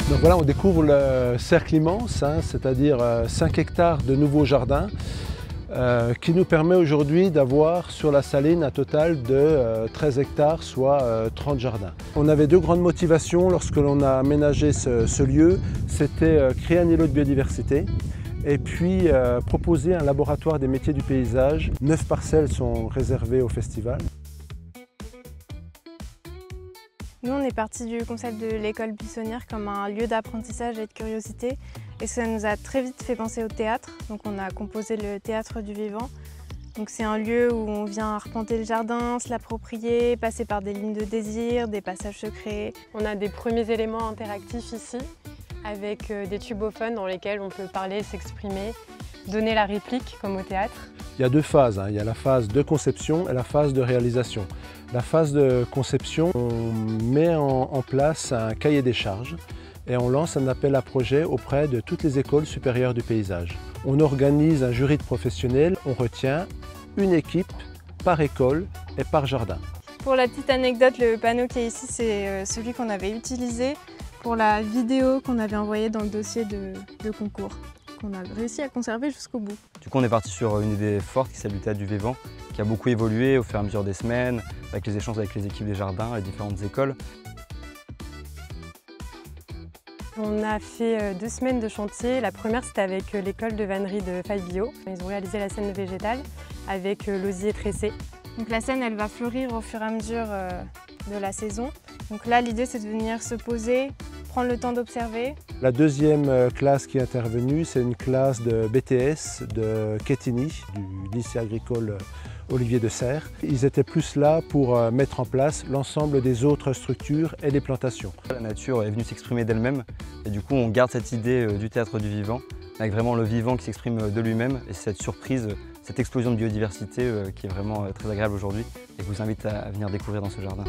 Donc voilà, on découvre le cercle immense, c'est-à-dire 5 hectares de nouveaux jardins qui nous permet aujourd'hui d'avoir sur la Saline un total de 13 hectares, soit 30 jardins. On avait deux grandes motivations lorsque l'on a aménagé ce lieu, c'était créer un îlot de biodiversité et puis proposer un laboratoire des métiers du paysage. 9 parcelles sont réservées au festival. Nous, on est parti du concept de l'école buissonnière comme un lieu d'apprentissage et de curiosité. Et ça nous a très vite fait penser au théâtre. Donc on a composé le théâtre du vivant. Donc c'est un lieu où on vient arpenter le jardin, se l'approprier, passer par des lignes de désir, des passages secrets. On a des premiers éléments interactifs ici, avec des tubophones dans lesquels on peut parler, s'exprimer, donner la réplique comme au théâtre. Il y a deux phases, il y a la phase de conception et la phase de réalisation. La phase de conception, on met en place un cahier des charges et on lance un appel à projet auprès de toutes les écoles supérieures du paysage. On organise un jury de professionnels, on retient une équipe par école et par jardin. Pour la petite anecdote, le panneau qui est ici, c'est celui qu'on avait utilisé pour la vidéo qu'on avait envoyée dans le dossier de concours, qu'on a réussi à conserver jusqu'au bout. Du coup, on est parti sur une idée forte qui s'appelle le théâtre du vivant, qui a beaucoup évolué au fur et à mesure des semaines, avec les échanges avec les équipes des jardins, les différentes écoles. On a fait 2 semaines de chantier. La première, c'était avec l'école de vannerie de Faille Bio. Ils ont réalisé la scène végétale avec l'osier tressé. Donc la scène, elle va fleurir au fur et à mesure de la saison. Donc là, l'idée, c'est de venir se poser, prendre le temps d'observer. La deuxième classe qui est intervenue, c'est une classe de BTS de Quetigny, du lycée agricole Olivier de Serres. Ils étaient plus là pour mettre en place l'ensemble des autres structures et des plantations. La nature est venue s'exprimer d'elle-même et du coup on garde cette idée du théâtre du vivant, avec vraiment le vivant qui s'exprime de lui-même et cette surprise, cette explosion de biodiversité qui est vraiment très agréable aujourd'hui et que je vous invite à venir découvrir dans ce jardin.